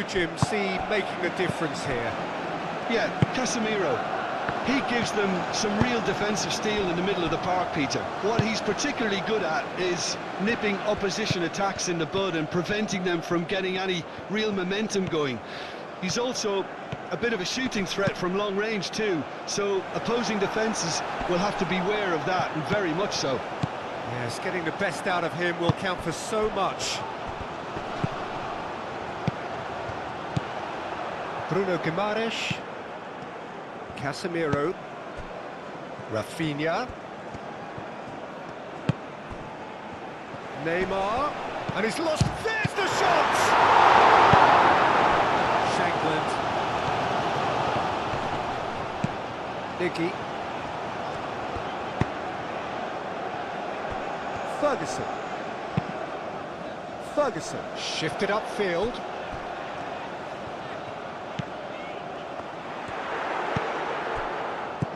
Jim, see making a difference here? Yeah, Casemiro. He gives them some real defensive steel in the middle of the park, Peter. What he's particularly good at is nipping opposition attacks in the bud and preventing them from getting any real momentum going. He's also a bit of a shooting threat from long range too, so opposing defences will have to beware of that, and very much so. Yes, getting the best out of him will count for so much. Bruno Guimaraes. Casemiro. Rafinha. Neymar. And he's lost. There's the shot! Shankland. Nicky. Ferguson. Shifted upfield.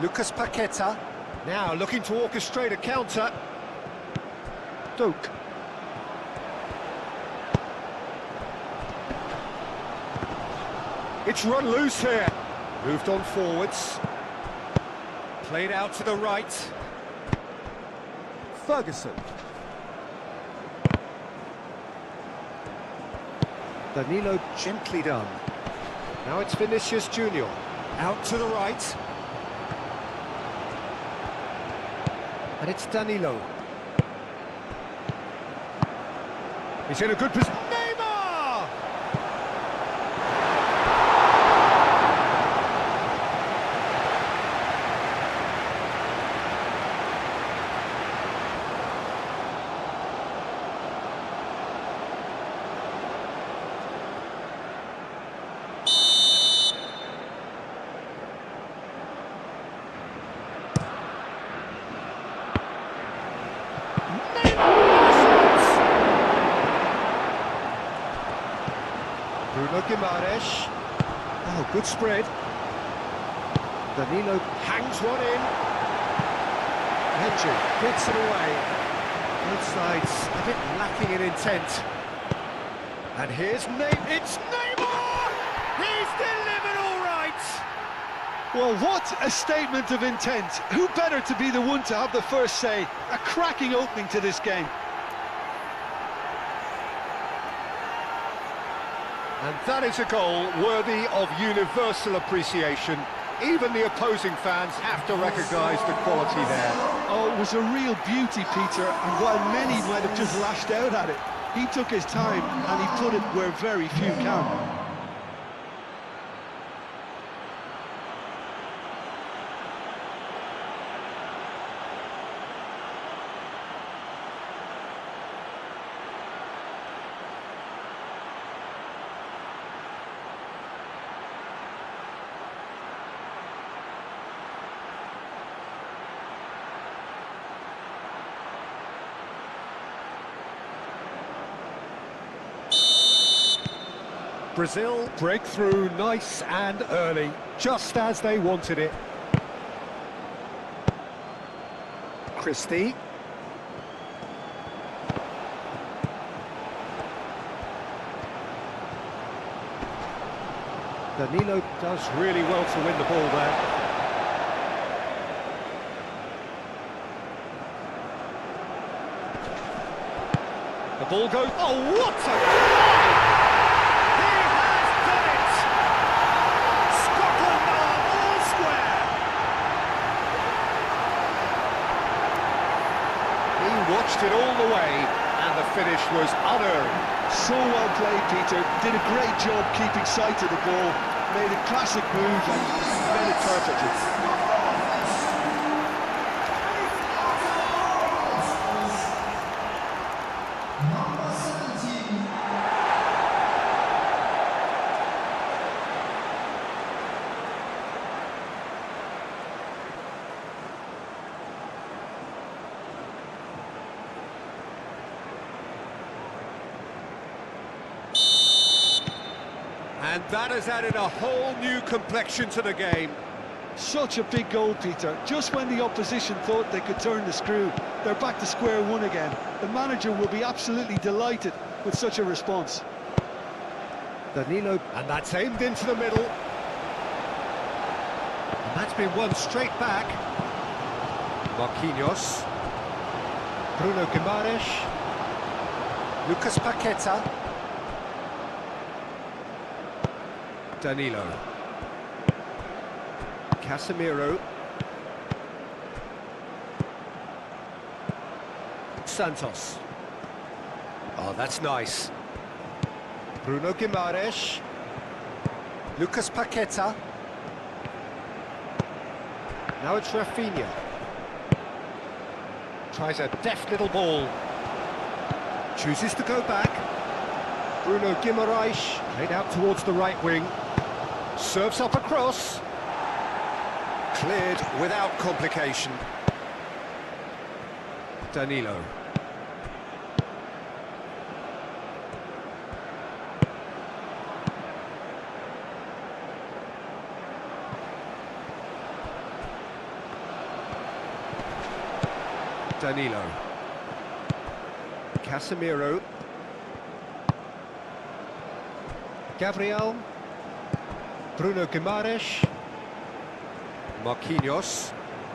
Lucas Paqueta. Now looking to orchestrate a counter. Doak. It's run loose here. Moved on forwards. Played out to the right. Ferguson. Danilo gently done. Now it's Vinicius Junior. Out to the right. And it's Danilo. He's in a good position. Neymar! Bruno Guimaraes. Oh, good spread. Danilo hangs one in. Hedges gets it away. Both sides a bit lacking in intent. And here's it's Neymar! He's delivered all right! Well, what a statement of intent. Who better to be the one to have the first say? A cracking opening to this game. And that is a goal worthy of universal appreciation. Even the opposing fans have to recognise the quality there. Oh, it was a real beauty, Peter, and while many might have just lashed out at it, he took his time and he put it where very few can. Brazil break through nice and early, just as they wanted it. Christie. Danilo does really well to win the ball there. The ball goes... Oh, what a goal! Watched it all the way, and the finish was unearned. So well played, Peter. Did a great job keeping sight of the ball, made a classic move and made it perfectly. And that has added a whole new complexion to the game. Such a big goal, Peter. Just when the opposition thought they could turn the screw, they're back to square one again. The manager will be absolutely delighted with such a response. Danilo, and that's aimed into the middle. And that's been won straight back. Marquinhos. Bruno Guimaraes. Lucas Paqueta. Danilo. Casemiro. Santos. Oh, that's nice. Bruno Guimaraes. Lucas Paqueta. Now it's Rafinha. Tries a deft little ball. Chooses to go back. Bruno Guimaraes. Played out towards the right wing. Serves up across. Cleared without complication. Danilo. Danilo. Casemiro. Gabriel. Bruno Guimaraes. Marquinhos.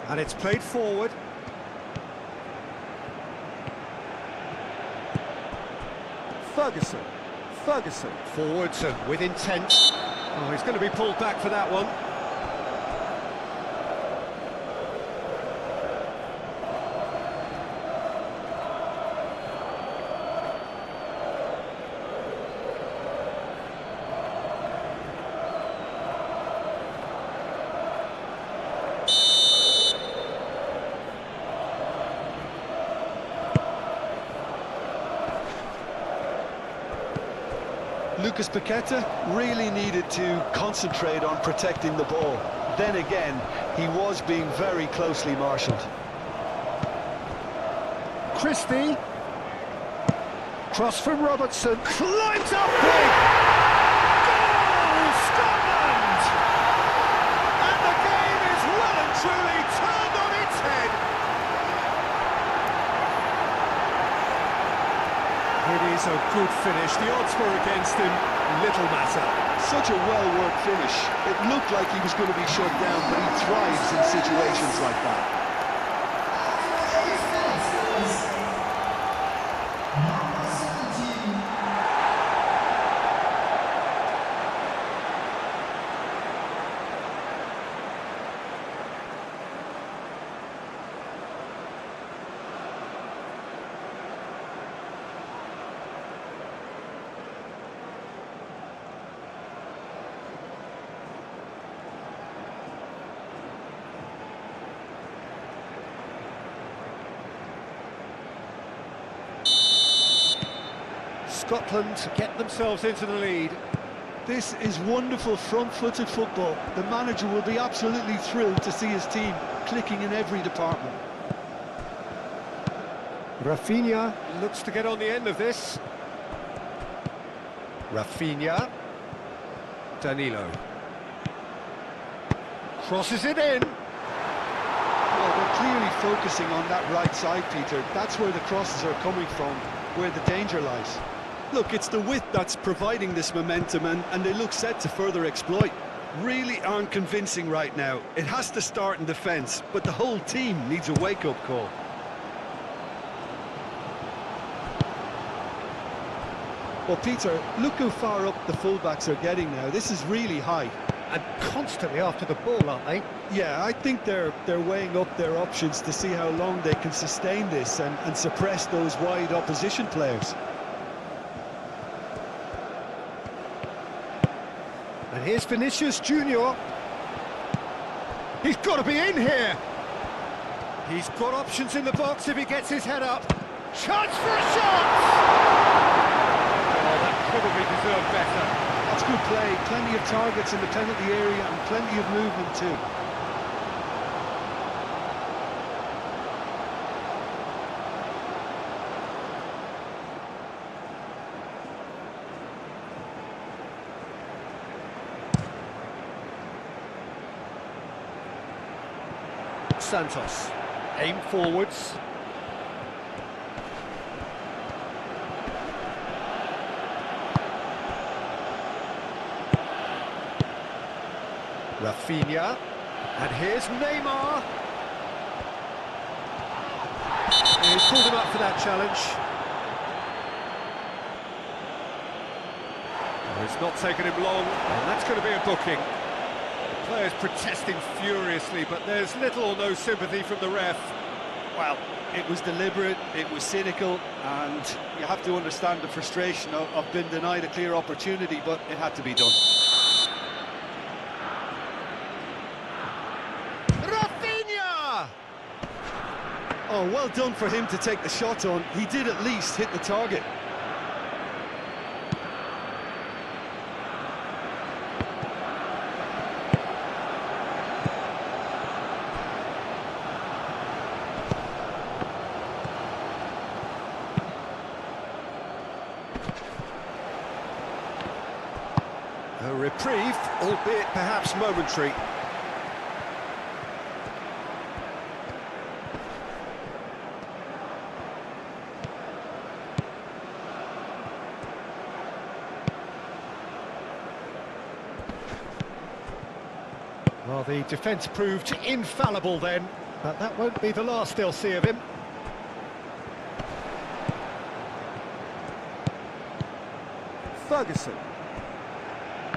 And it's played forward. Ferguson. Forwards and with intent. Oh, he's going to be pulled back for that one. Lucas Paqueta really needed to concentrate on protecting the ball. Then again, he was being very closely marshalled. Christie. Cross from Robertson. Climbs up big. Goal, Scotland! And the game is well and truly turned on its head. It is a good finish. The odds were against him. Little matter. Such a well-worked finish. It looked like he was going to be shut down, but he thrives in situations like that. Scotland to get themselves into the lead. This is wonderful front-footed football. The manager will be absolutely thrilled to see his team clicking in every department. Rafinha looks to get on the end of this. Rafinha. Danilo. Crosses it in. Well, they're clearly focusing on that right side, Peter. That's where the crosses are coming from, where the danger lies. Look, it's the width that's providing this momentum, and they look set to further exploit. Really aren't convincing right now. It has to start in defence, but the whole team needs a wake-up call. Well, Peter, look how far up the fullbacks are getting now. This is really high. And constantly after the ball, aren't they? Yeah, I think they're weighing up their options to see how long they can sustain this and suppress those wide opposition players. And here's Vinicius Junior. He's got to be in here. He's got options in the box if he gets his head up. Chance for a shot! Oh, that probably deserved better. That's good play. Plenty of targets in the penalty area and plenty of movement too. Santos, aim forwards. Rafinha. And here's Neymar. He's pulled him up for that challenge. Oh, it's not taken him long, and that's going to be a booking. The players protesting furiously, but there's little or no sympathy from the ref. Well, it was deliberate, it was cynical, and you have to understand the frustration of being denied a clear opportunity, but it had to be done. Rafinha! Oh, well done for him to take the shot on. He did at least hit the target. A reprieve, albeit perhaps momentary. Well, the defence proved infallible then, but that won't be the last they'll see of him. Ferguson.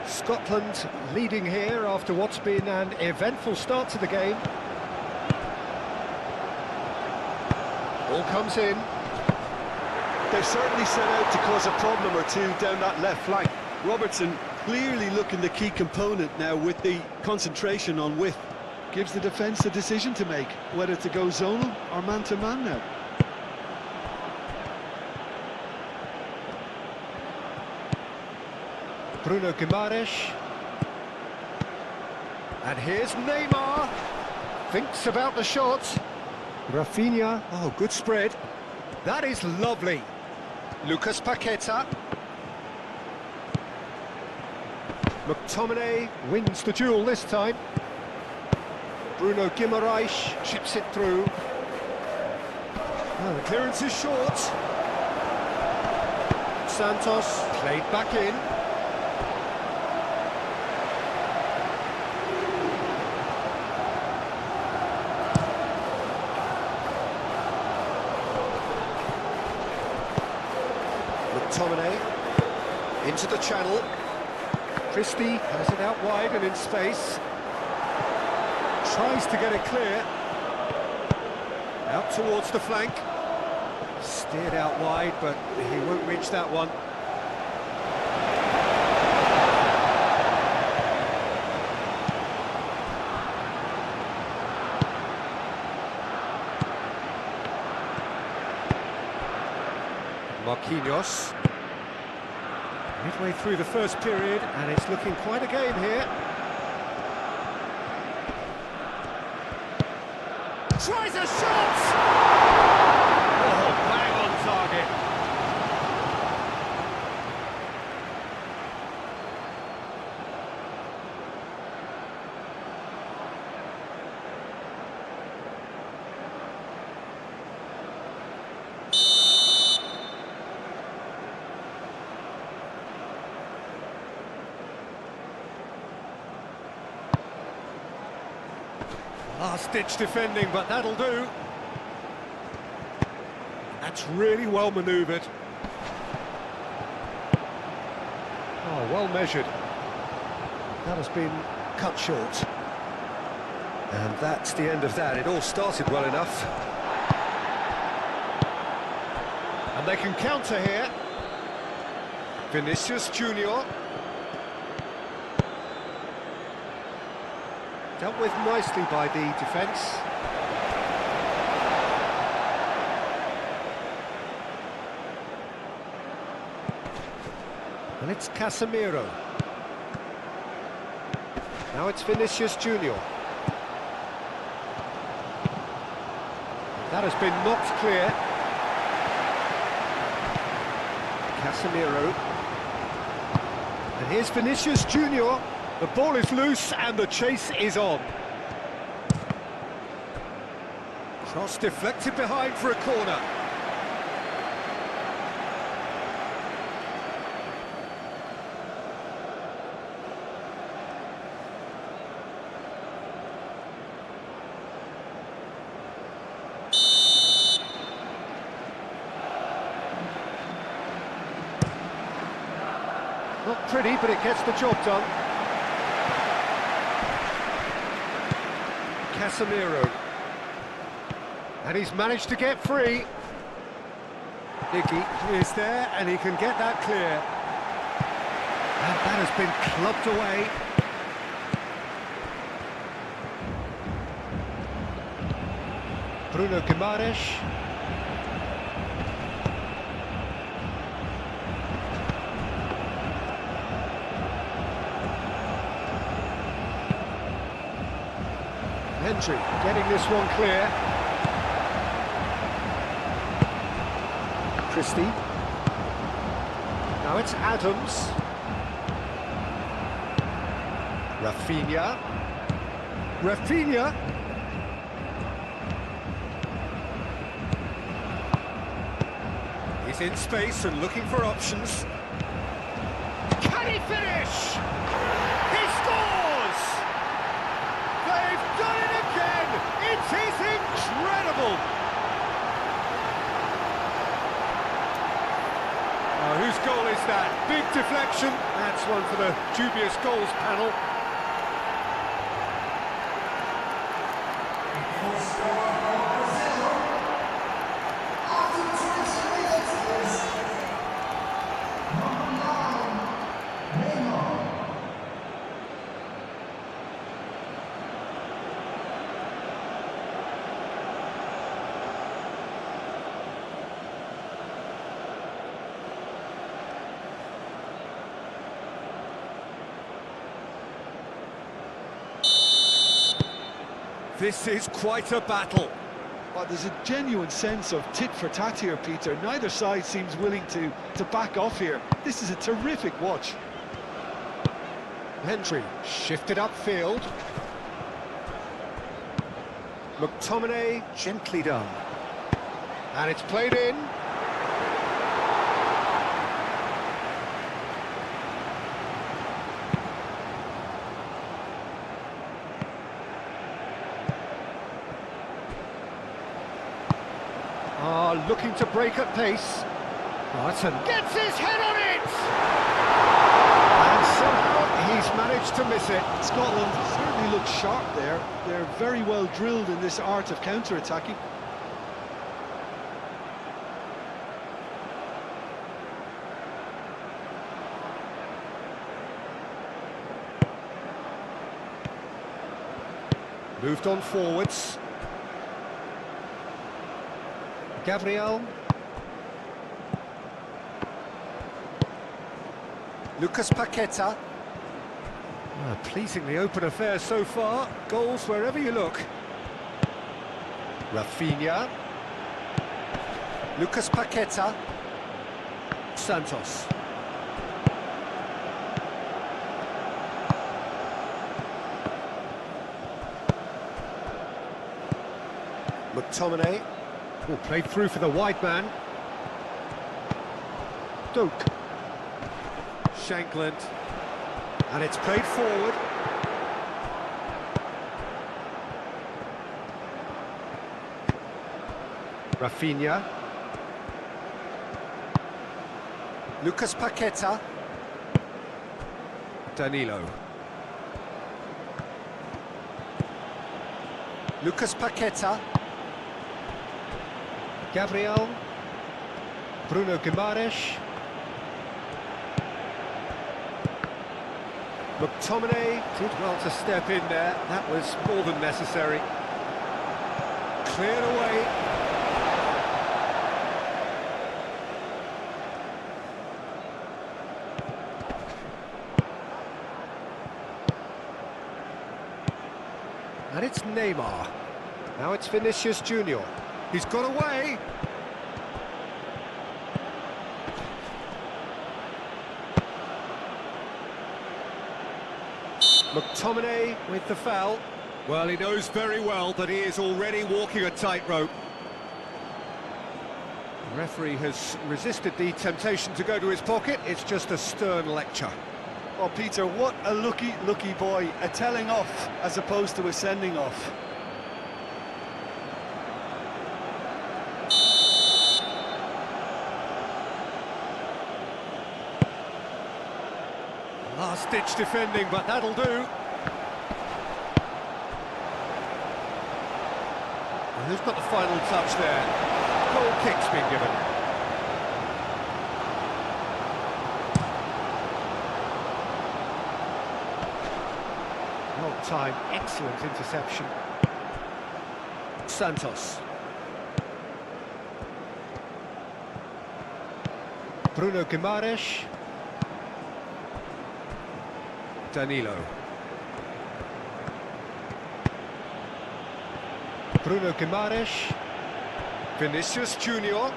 Scotland leading here after what's been an eventful start to the game. Ball comes in. They've certainly set out to cause a problem or two down that left flank. Robertson clearly looking the key component now with the concentration on width. Gives the defence a decision to make, whether to go zonal or man-to-man now. Bruno Guimaraes. And here's Neymar. Thinks about the shot. Rafinha. Oh, good spread. That is lovely. Lucas Paqueta. McTominay wins the duel this time. Bruno Guimaraes chips it through. Oh, the clearance is short. Santos played back in. McTominay into the channel. Christie has it out wide and in space. Tries to get it clear. Out towards the flank. Steered out wide, but he won't reach that one. Marquinhos. Midway through the first period, and it's looking quite a game here. Tries a shot! Oh, bang on target. Last-ditch defending, but that'll do. That's really well manoeuvred. Oh, well measured. That has been cut short. And that's the end of that. It all started well enough. And they can counter here. Vinicius Junior. Dealt with nicely by the defence. And it's Casemiro. Now it's Vinicius Junior. That has been knocked clear. Casemiro. And here's Vinicius Junior. The ball is loose and the chase is on. Cross deflected behind for a corner. Not pretty, but it gets the job done. Casemiro. And he's managed to get free. Nicky is there, and he can get that clear. And that has been clubbed away. Bruno Guimaraes. Hendry getting this one clear. Christie. Now it's Adams. Rafinha. Rafinha. He's in space and looking for options. Can he finish? He scores! They've done it again! It is incredible! Whose goal is that? Big deflection. That's one for the dubious goals panel. This is quite a battle. Well, there's a genuine sense of tit for tat here, Peter. Neither side seems willing to back off here. This is a terrific watch. Hendry shifted upfield. McTominay gently done. And it's played in. Looking to break at pace. Martin gets his head on it! And somehow he's managed to miss it. Scotland certainly looks sharp there. They're very well drilled in this art of counter-attacking. Moved on forwards. Gabriel. Lucas Paqueta. Pleasingly open affair so far. Goals wherever you look. Rafinha. Lucas Paqueta. Santos. McTominay. Played through for the wide man. Doak. Shankland. And it's played forward. Rafinha. Lucas Paqueta. Danilo. Lucas Paqueta. Gabriel. Bruno Guimaraes. McTominay did well to step in there. That was more than necessary. Cleared away. And it's Neymar. Now it's Vinicius Junior. He's got away. McTominay with the foul. Well, he knows very well that he is already walking a tightrope. The referee has resisted the temptation to go to his pocket. It's just a stern lecture. Oh, Peter, what a lucky boy. A telling off as opposed to a sending off. Last-ditch defending, but that'll do. And who's got the final touch there? Goal kick's been given. Long time, excellent interception. Santos. Bruno Guimaraes. Danilo. Bruno Guimaraes. Vinicius Junior.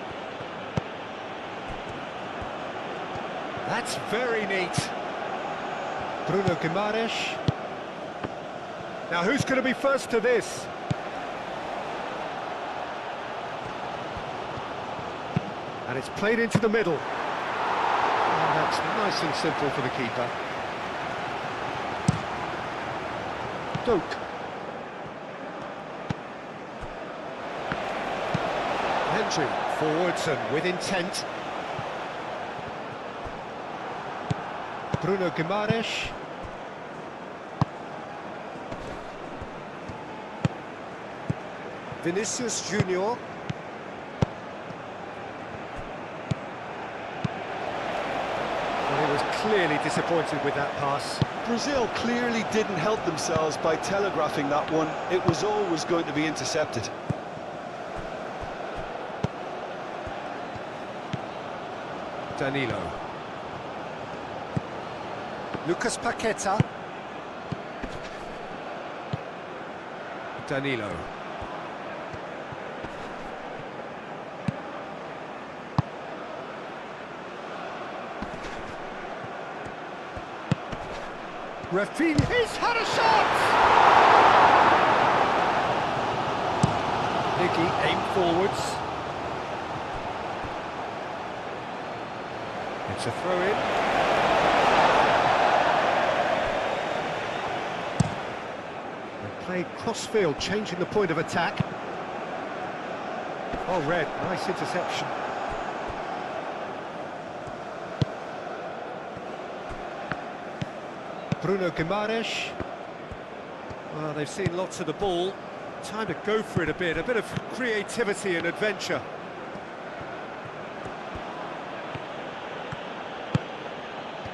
That's very neat. Bruno Guimaraes. Now who's going to be first to this? And it's played into the middle. And that's nice and simple for the keeper. Doak. Hendry, forwards and with intent. Bruno Guimaraes. Vinicius Junior. Well, he was clearly disappointed with that pass. Brazil clearly didn't help themselves by telegraphing that one. It was always going to be intercepted. Danilo. Lucas Paqueta. Danilo. Rafinha, he's had a shot! Nicky aimed forwards. It's a throw-in. They played cross-field, changing the point of attack. Oh, red, nice interception. Bruno Guimaraes. Well, they've seen lots of the ball. Time to go for it a bit of creativity and adventure.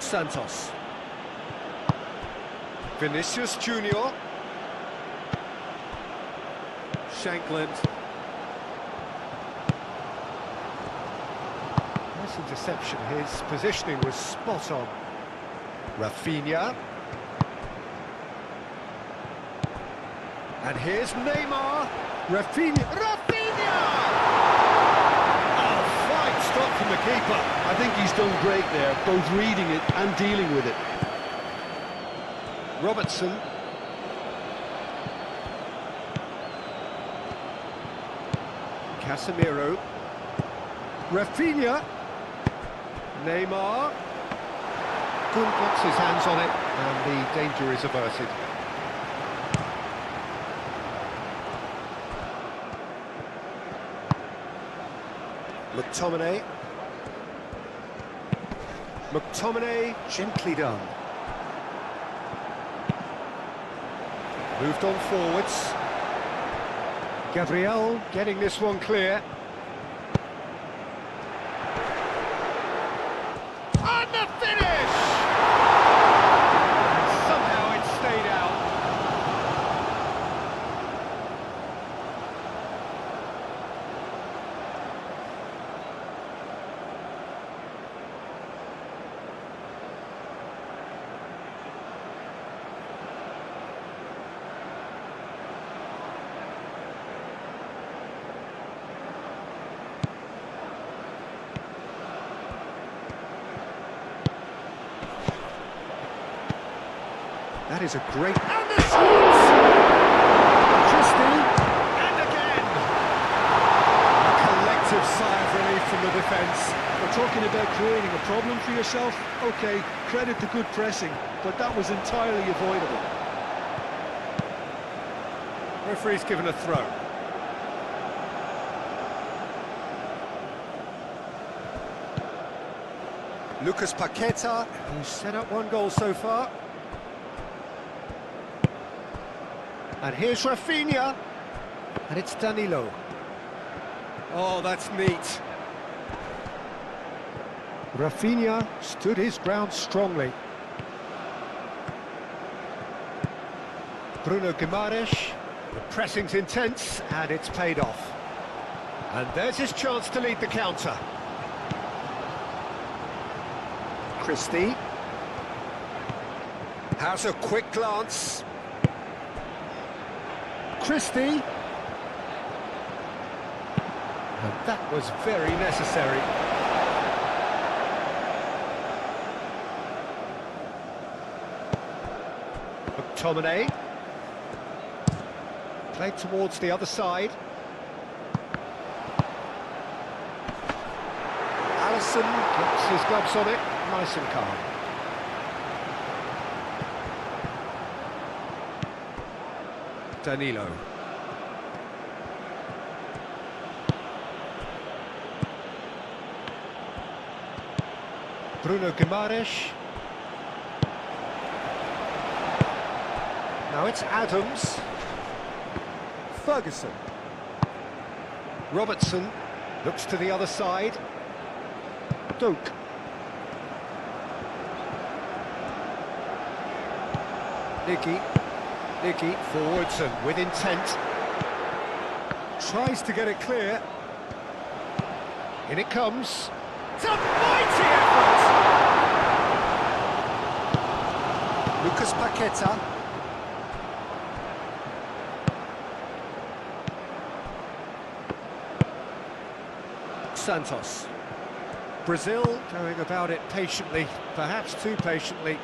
Santos. Vinicius Junior. Shankland. Nice interception. His positioning was spot on. Rafinha. And here's Neymar. Rafinha. Rafinha! Oh, fine stop from the keeper. I think he's done great there, both reading it and dealing with it. Robertson. Casemiro. Rafinha. Neymar. Kun puts his hands on it, and the danger is averted. McTominay. McTominay, gently done. Moved on forwards. Gabriel getting this one clear. And the finish! And somehow it stayed out. That is a great... And the shot! Christie, and again! A collective sigh of relief from the defence. We're talking about creating a problem for yourself? OK, credit the good pressing, but that was entirely avoidable. Referee's given a throw. Lucas Paqueta, who's set up one goal so far. And here's Rafinha. And it's Danilo. Oh, that's neat. Rafinha stood his ground strongly. Bruno Guimaraes. The pressing's intense, and it's paid off. And there's his chance to lead the counter. Christie has a quick glance. Christie. And that was very necessary. McTominay. Played towards the other side. Alisson gets his gloves on it, nice and calm. Danilo. Bruno Guimaraes. Now it's Adams. Ferguson. Robertson looks to the other side. Doak. Nicky forwards and with intent. Tries to get it clear. In it comes. It's a mighty effort! Lucas Paqueta. Santos. Brazil going about it patiently, perhaps too patiently.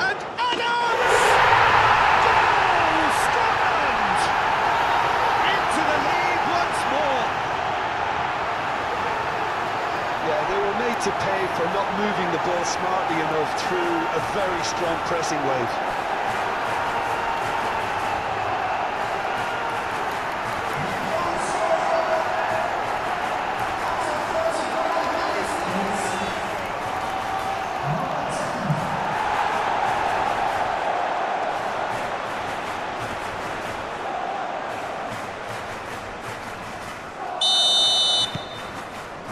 And Adams! Goal! Scotland! Into the lead once more. Yeah, they were made to pay for not moving the ball smartly enough through a very strong pressing wave.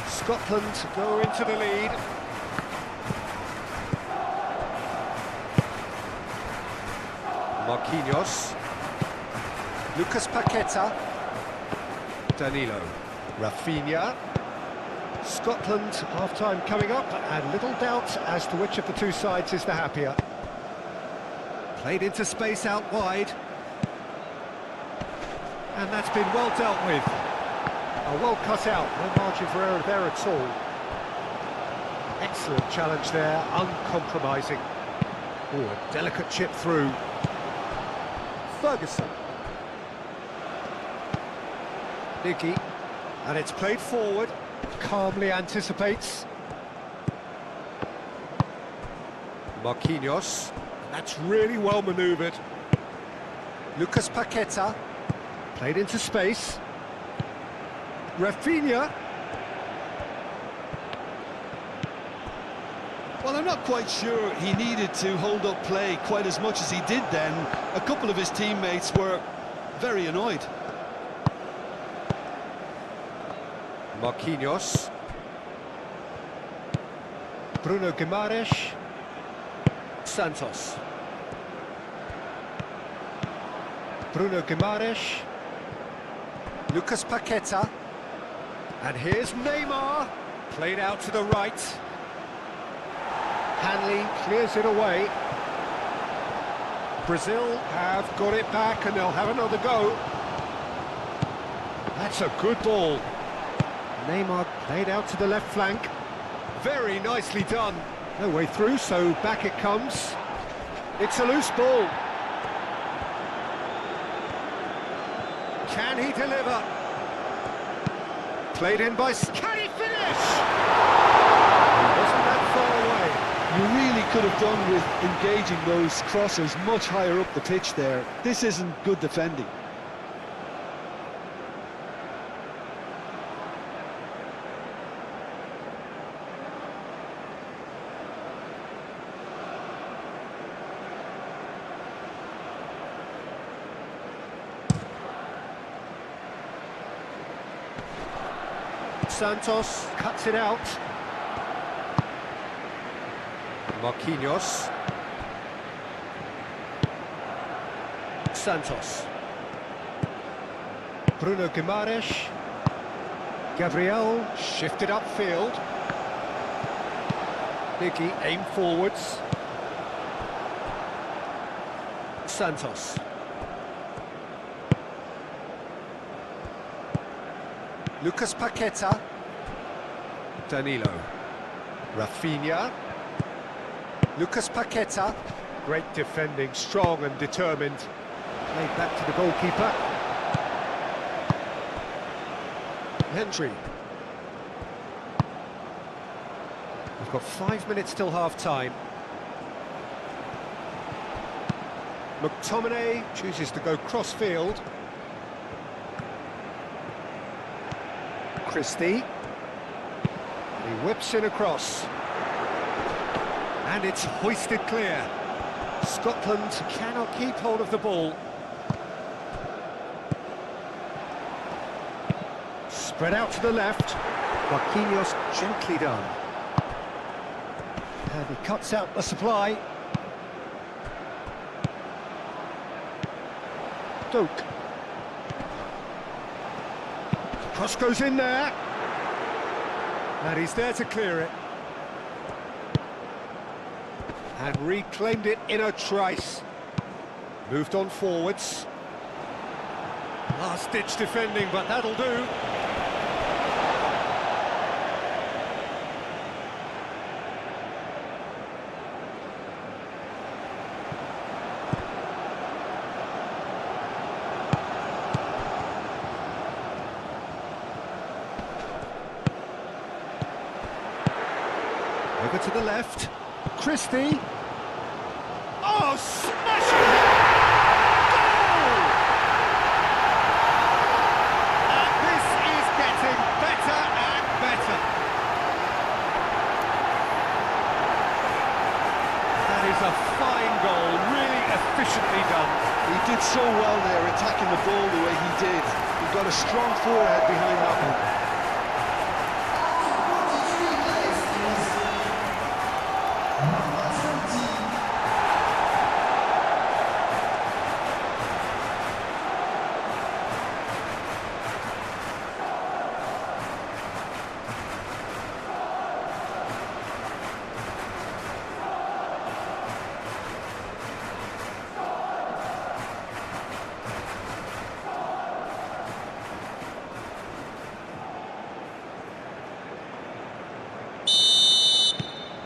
Scotland go into the lead. Marquinhos. Lucas Paqueta. Danilo. Rafinha. Scotland half-time coming up, and little doubt as to which of the two sides is the happier. Played into space out wide. And that's been well dealt with. Well cut out, no margin for error there at all. Excellent challenge there, uncompromising. Oh, a delicate chip through. Ferguson. Nicky. And it's played forward. Calmly anticipates. Marquinhos. That's really well manoeuvred. Lucas Paqueta. Played into space. Rafinha. Well, I'm not quite sure he needed to hold up play quite as much as he did then. A couple of his teammates were very annoyed. Marquinhos. Bruno Guimaraes. Santos. Bruno Guimaraes. Lucas Paqueta. And here's Neymar, played out to the right. Hanley clears it away. Brazil have got it back and they'll have another go. That's a good ball. Neymar played out to the left flank. Very nicely done. No way through, so back it comes. It's a loose ball. Can he deliver? Played in by... Can he finish? He wasn't that far away. You really could have done with engaging those crossers much higher up the pitch there. This isn't good defending. Santos cuts it out. Marquinhos. Santos. Bruno Guimaraes. Gabriel shifted upfield. Biggie aimed forwards. Santos. Lucas Paqueta. Danilo. Rafinha. Lucas Paqueta. Great defending, strong and determined. Played back to the goalkeeper. Hendry. We've got 5 minutes till half-time. McTominay chooses to go cross-field. Christie. He whips in across. And it's hoisted clear. Scotland cannot keep hold of the ball. Spread out to the left. Marquinhos gently done. And he cuts out the supply. Doak. Cross goes in there. And he's there to clear it. And reclaimed it in a trice. Moved on forwards. Last-ditch defending, but that'll do. Over to the left. Christie. Oh, smashing! Goal! And this is getting better and better. That is a fine goal, really efficiently done. He did so well there, attacking the ball the way he did. He got a strong forehead behind that one.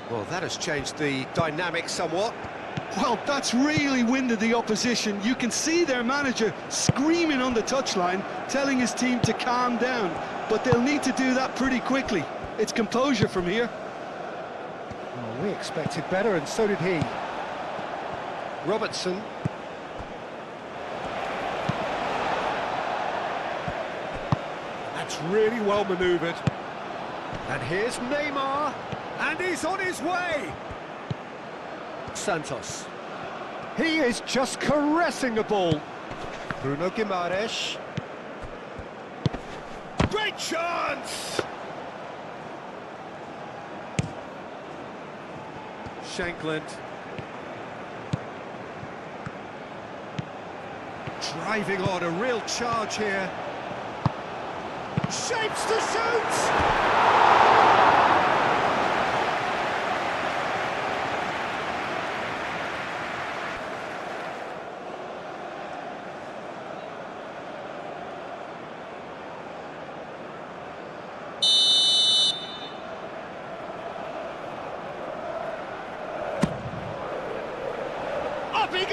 Well, that has changed the dynamic somewhat. Well, that's really winded the opposition. You can see their manager screaming on the touchline, telling his team to calm down. But they'll need to do that pretty quickly. It's composure from here. Well, we expected better, and so did he. Robertson. That's really well manoeuvred. And here's Neymar. And he's on his way! Santos. He is just caressing the ball. Bruno Guimaraes. Great chance! Shankland. Driving on, a real charge here. Shapes to shoot! Up he goes!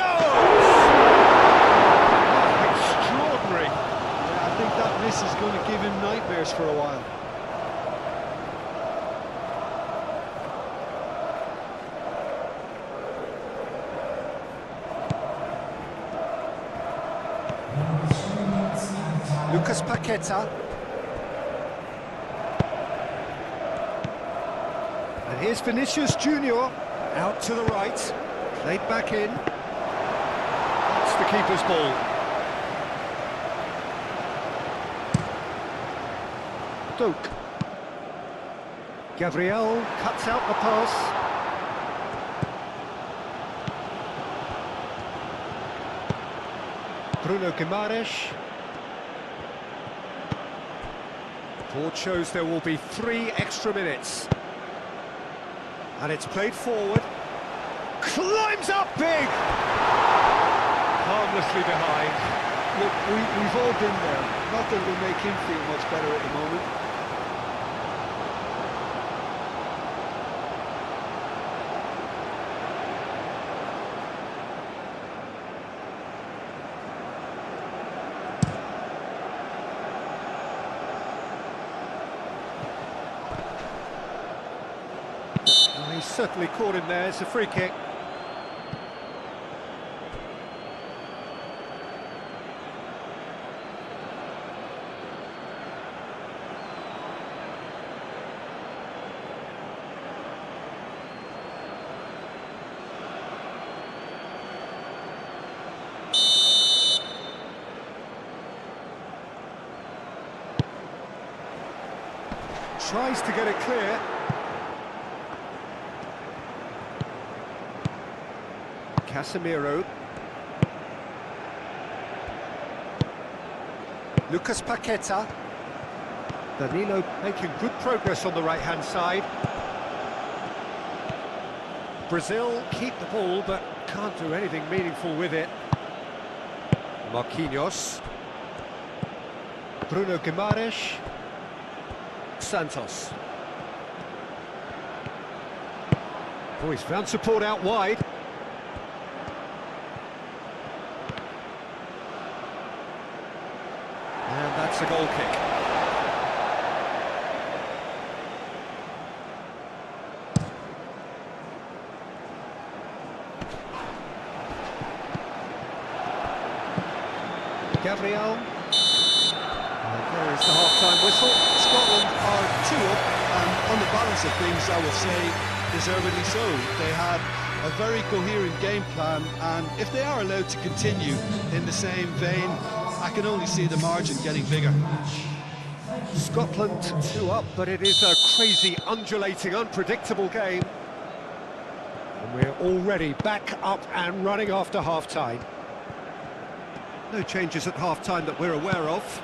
Extraordinary. Yeah, I think that miss is going to give him nightmares for a while. Lucas Paqueta. And here's Vinicius Junior, out to the right, played back in. That's the keeper's ball. Doak. Gabriel cuts out the pass. Bruno Guimaraes. Board shows there will be 3 extra minutes. And it's played forward. Climbs up big! Harmlessly behind. Look, we've all been there. Not that it'll make him feel much better at the moment. Well, he's certainly caught him there. It's a free kick. Tries to get it clear. Casemiro. Lucas Paqueta. Danilo making good progress on the right-hand side. Brazil keep the ball, but can't do anything meaningful with it. Marquinhos. Bruno Guimaraes. Santos. Oh, he's found support out wide. And that's a goal kick. Gabriel. And there is the half-time whistle. Scotland are 2-up, and on the balance of things, I would say, deservedly so. They had a very coherent game plan, and if they are allowed to continue in the same vein, I can only see the margin getting bigger. Scotland 2-up, but it is a crazy, undulating, unpredictable game. And we're already back up and running after half-time. No changes at half-time that we're aware of.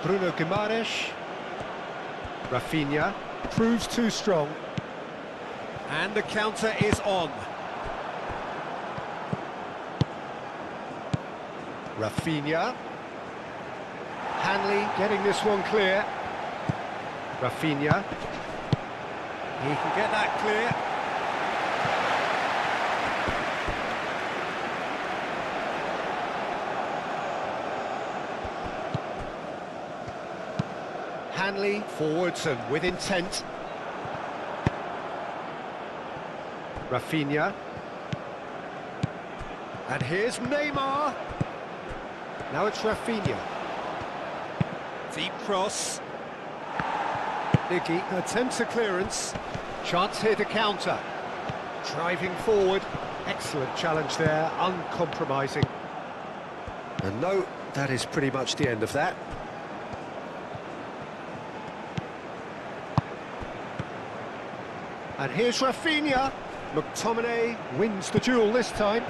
Bruno Guimaraes. Rafinha proves too strong. And the counter is on. Rafinha. Hanley getting this one clear. Rafinha. He can get that clear. Hanley forwards and with intent. Rafinha. And here's Neymar. Now it's Rafinha. Deep cross. Nicky attempts a clearance. Chance here to counter. Driving forward. Excellent challenge there, uncompromising. And no, that is pretty much the end of that. And here's Rafinha. McTominay wins the duel this time.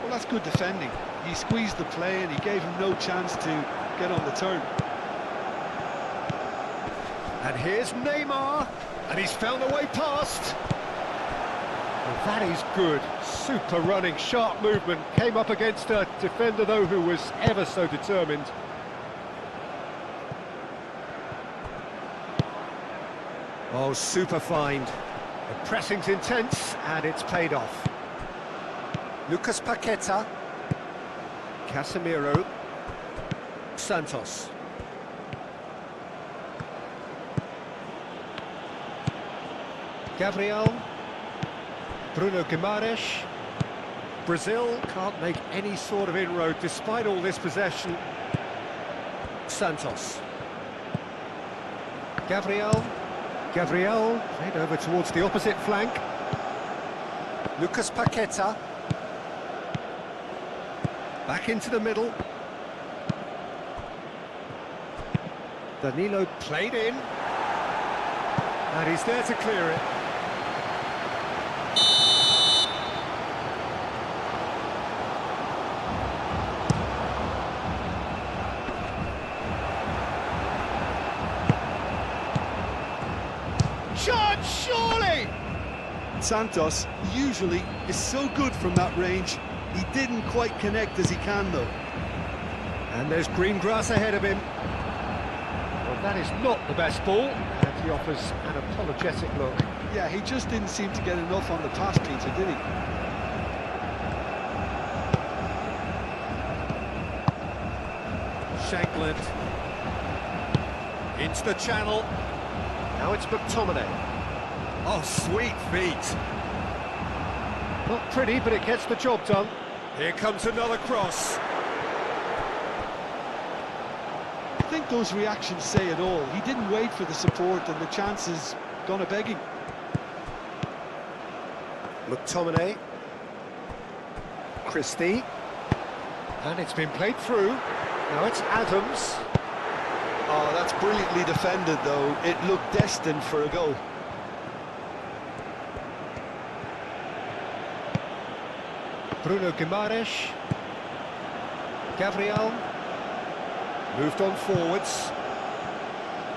Well, that's good defending. He squeezed the play and he gave him no chance to get on the turn. And here's Neymar. And he's found a way past. Well, that is good. Super running, sharp movement. Came up against a defender, though, who was ever so determined. Oh, super find. The pressing's intense, and it's paid off. Lucas Paqueta. Casemiro. Santos. Gabriel. Bruno Guimaraes. Brazil can't make any sort of inroad despite all this possession. Santos. Gabriel. Gabriel played over towards the opposite flank. Lucas Paqueta. Back into the middle. Danilo played in. And he's there to clear it. Shot, surely! Santos usually is so good from that range. He didn't quite connect as he can, though. And there's green grass ahead of him. Well, that is not the best ball. And he offers an apologetic look. Yeah, he just didn't seem to get enough on the pass, Peter, did he? Shankland. Into the channel. Now it's McTominay. Oh, sweet feet. Not pretty, but it gets the job done. Here comes another cross. I think those reactions say it all. He didn't wait for the support and the chances gone a begging. McTominay. Christie. And it's been played through. Now it's Adams. Oh, that's brilliantly defended, though. It looked destined for a goal. Bruno Guimaraes. Gabriel. Moved on forwards.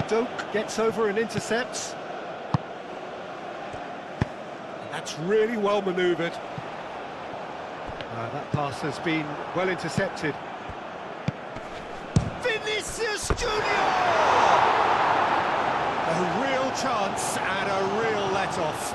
Doak gets over and intercepts. That's really well manoeuvred. That pass has been well intercepted. Vinicius Junior! A real chance and a real let-off.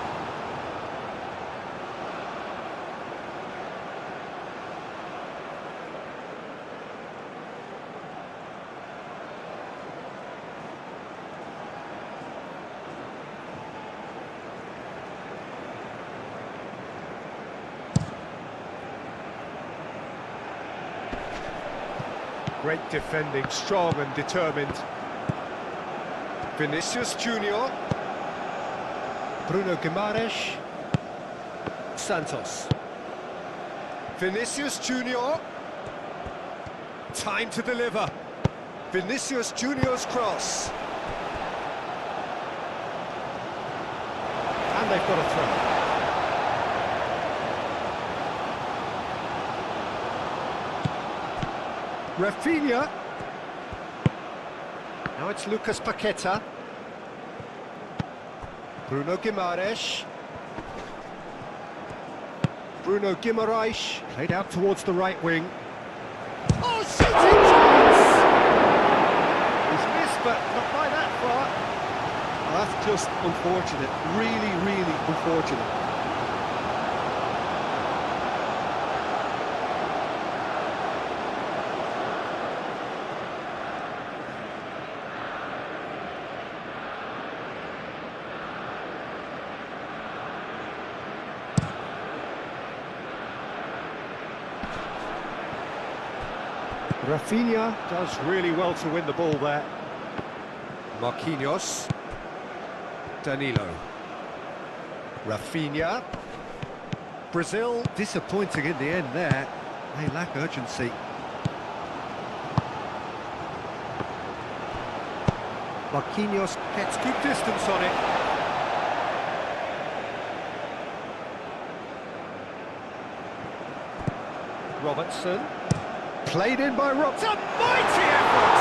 Great defending, strong and determined. Vinicius Junior. Bruno Guimaraes. Santos. Vinicius Junior. Time to deliver. Vinicius Junior's cross. And they've got a throw. Rafinha. Now it's Lucas Paqueta. Bruno Guimaraes. Bruno Guimaraes. Played out towards the right wing. Oh, shooting chance! He's missed, but not by that far. Well, that's just unfortunate. Really, really unfortunate. Rafinha does really well to win the ball there. Marquinhos. Danilo. Rafinha. Brazil disappointing in the end there. They lack urgency. Marquinhos gets good distance on it. Robertson. Played in by Roberts. A mighty effort!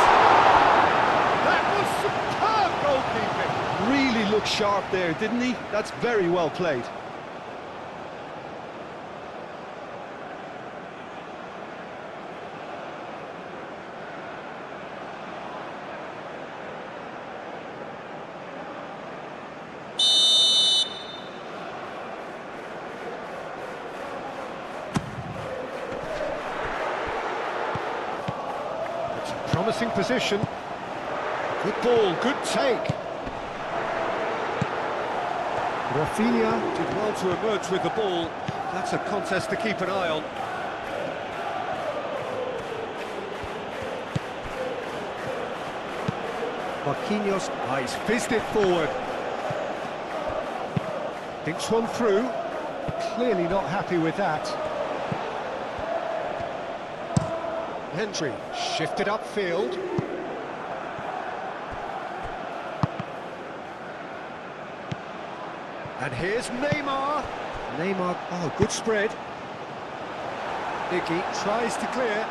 That was superb goalkeeping. Really looked sharp there, didn't he? That's very well played. Promising position. Good ball, good take. Rafinha did well to emerge with the ball. That's a contest to keep an eye on. Marquinhos, he's fizzed it forward. Thinks one through. Clearly not happy with that. Hendry shifted upfield. And here's Neymar. Neymar, oh, good spread. Nicky tries to clear.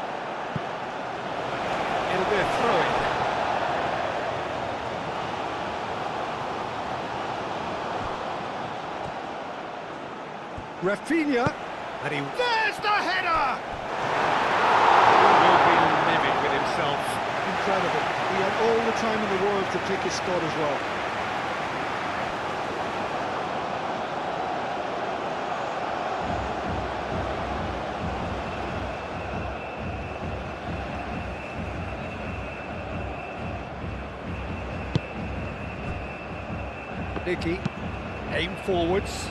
It'll be a throw-in. Rafinha, and there's the header! He will be livid with himself. Incredible. He had all the time in the world to pick his spot as well. Nicky, aim forwards.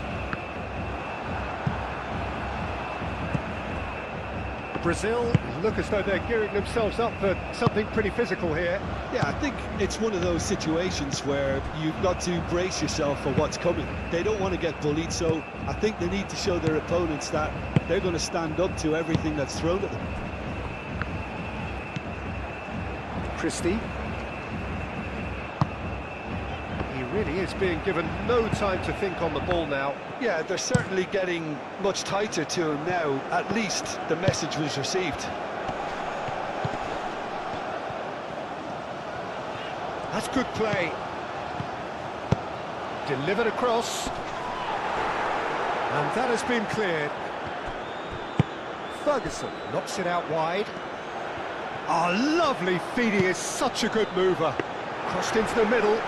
Brazil look as though they're gearing themselves up for something pretty physical here. Yeah, I think it's one of those situations where you've got to brace yourself for what's coming. They don't want to get bullied, so I think they need to show their opponents that they're going to stand up to everything that's thrown at them. Christie. He really is being given no time to think on the ball now. Yeah, they're certainly getting much tighter to him now. At least the message was received. That's good play. Delivered across. And that has been cleared. Ferguson knocks it out wide. Ah, lovely feed. He is such a good mover. Crossed into the middle.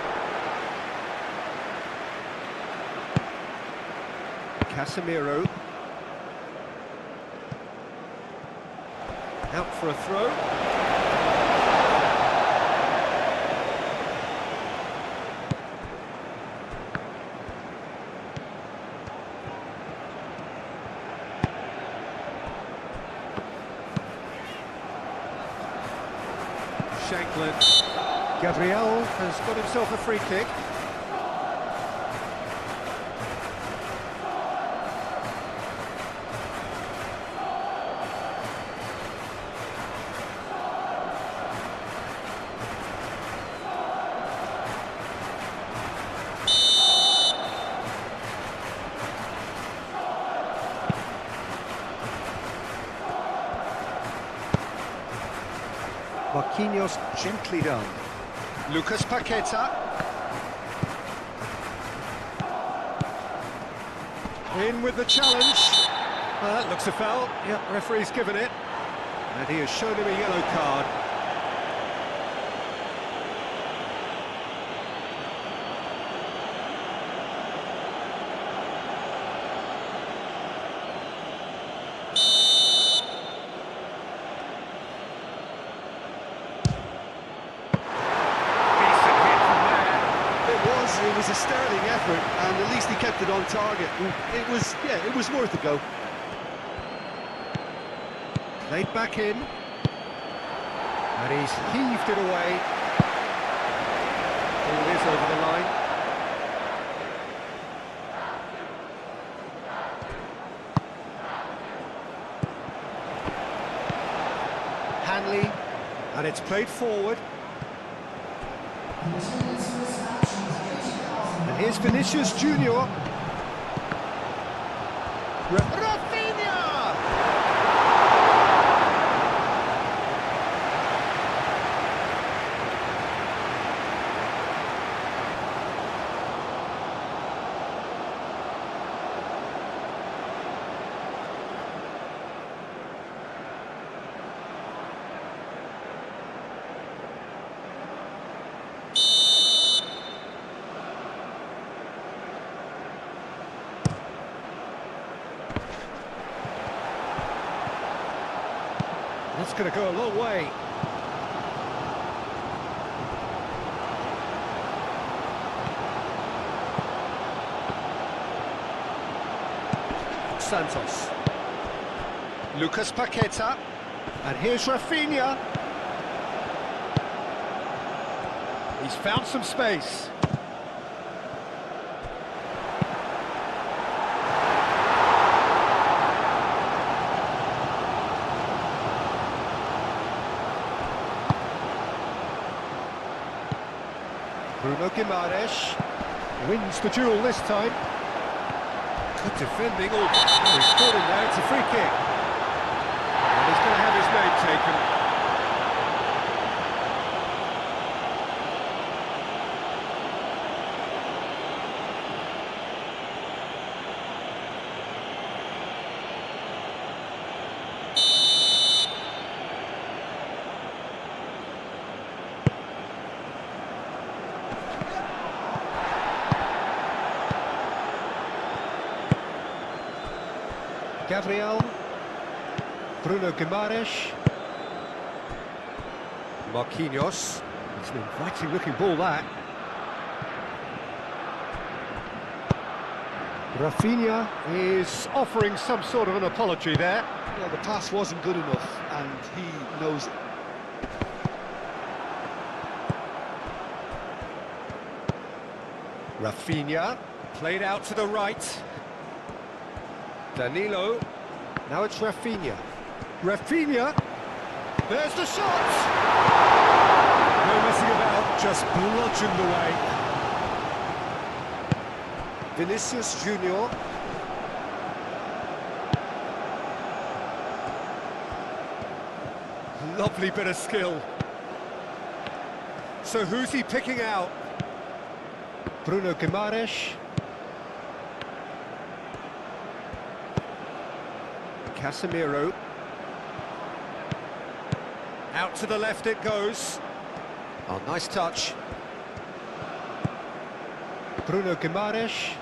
Casemiro. Out for a throw. Shanklin. Gabriel has got himself a free kick. Marquinhos gently done. Lucas Paqueta. In with the challenge. That looks a foul. Yep, referee's given it. And he has shown him a yellow card. It was a sterling effort, and at least he kept it on target. It was worth a go. Played back in. And he's heaved it away. Ball is over the line. Hanley. And it's played forward. And here's Vinicius Junior. Rafinha! That's going to go a long way. Santos. Lucas Paqueta. And here's Rafinha. He's found some space. Bruno Guimaraes wins the duel this time. Good defending. Oh, he's caught him there. It's a free kick. And he's going to have his name taken. Gabriel, Bruno Guimaraes, Marquinhos. It's an inviting looking ball, that. Rafinha is offering some sort of an apology there. Well, the pass wasn't good enough, and he knows it. Rafinha, played out to the right. Danilo, now it's Rafinha. Rafinha, there's the shot! No messing about, just bludgeoned away. Vinicius Junior. Lovely bit of skill. So who's he picking out? Bruno Guimaraes. Casemiro. Out to the left it goes. Oh, nice touch. Bruno Guimaraes.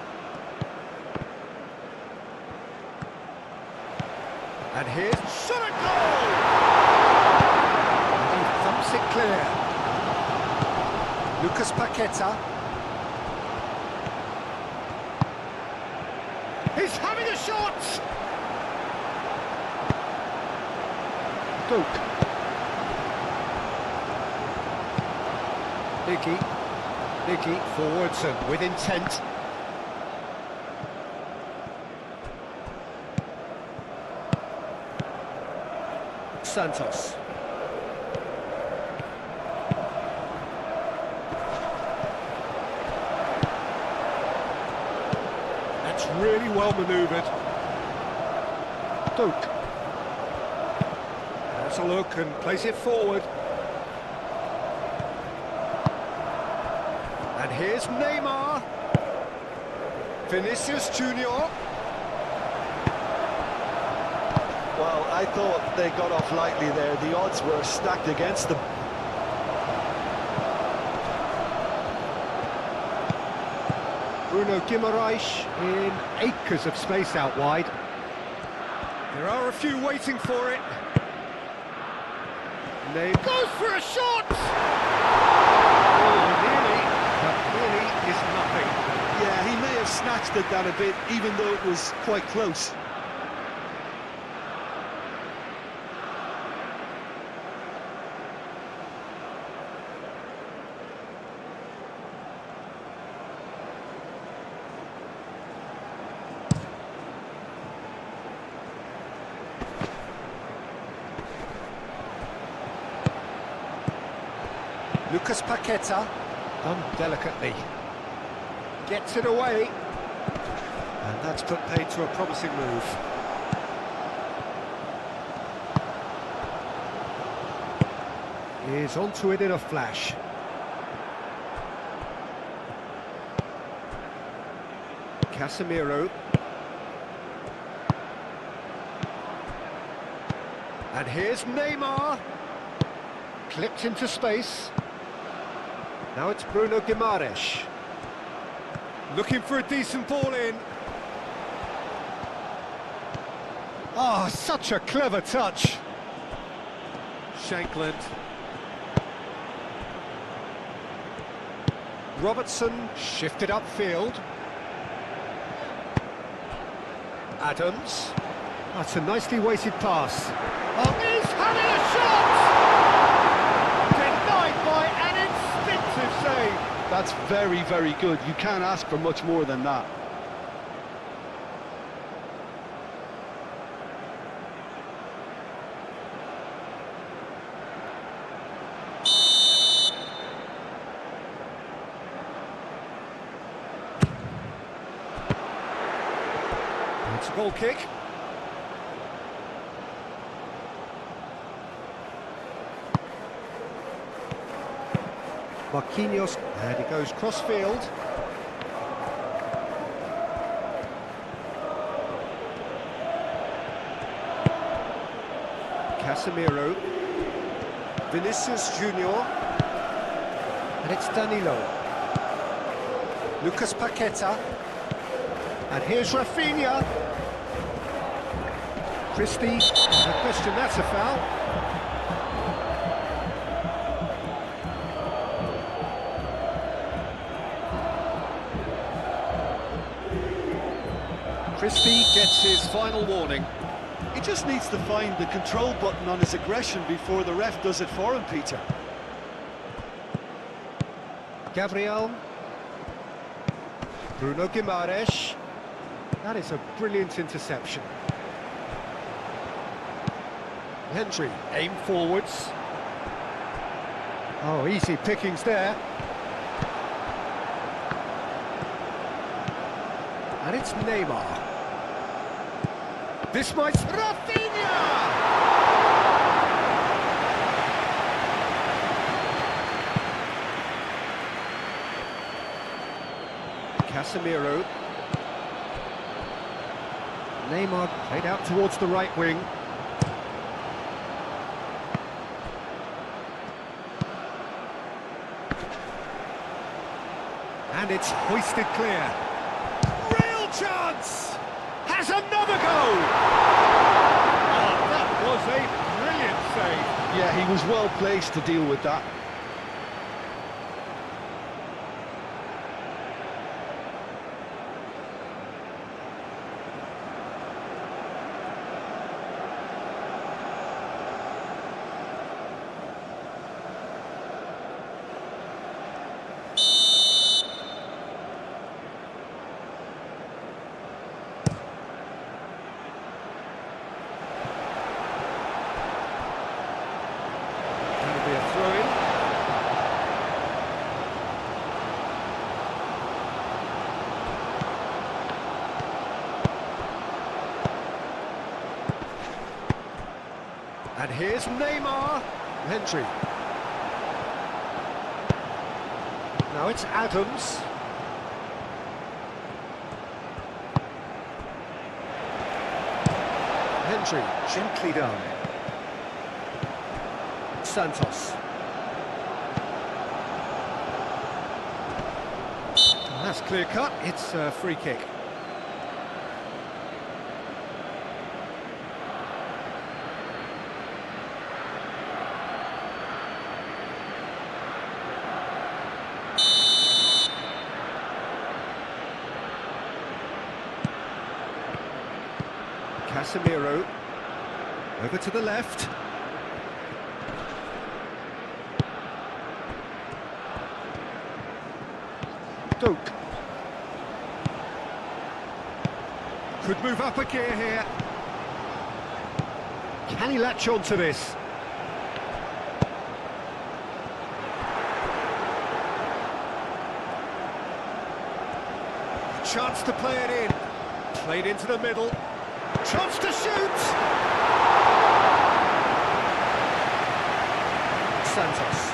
And here's shot at goal! And he thumps it clear. Lucas Paqueta. He's having a shot! Duke. Nicky forwards and with intent. Santos. That's really well manoeuvred. Duke. Has a look and plays it forward. And here's Neymar. Vinicius Junior. Well, I thought they got off lightly there. The odds were stacked against them. Bruno Guimaraes in acres of space out wide. There are a few waiting for it. Neymar goes for a shot! Oh, nearly, but nearly is nothing. Yeah, he may have snatched at that a bit, even though it was quite close. Lucas Paqueta, done delicately, gets it away, and that's put paid to a promising move. He's onto it in a flash. Casemiro. And here's Neymar. Clipped into space. Now it's Bruno Guimaraes. Looking for a decent ball in. Oh, such a clever touch. Shankland. Robertson shifted upfield. Adams. That's a nicely weighted pass. Oh, he's having a shot! Denied by an instinctive save. That's very, very good. You can't ask for much more than that. Goal kick. Marquinhos, and he goes cross-field. Casemiro. Vinicius Junior. And it's Danilo. Lucas Paqueta. And here's Rafinha. Christie. No question, that's a foul. Christie gets his final warning. He just needs to find the control button on his aggression before the ref does it for him, Peter. Gabriel. Bruno Guimaraes. That is a brilliant interception. Hendry, aim forwards. Oh, easy pickings there. And it's Neymar. This might... Rafinha! Casemiro. Neymar played out towards the right wing. And it's hoisted clear. Real chance! Has another goal! Oh, that was a brilliant save. Yeah, he was well placed to deal with that. And here's Neymar. Hendry. Now it's Adams. Hendry, gently done. Santos. And that's clear cut. It's a free kick. Casemiro, over to the left. Doak. Could move up a gear here. Can he latch on to this? Chance to play it in. Played into the middle. Chance to shoot! Santos.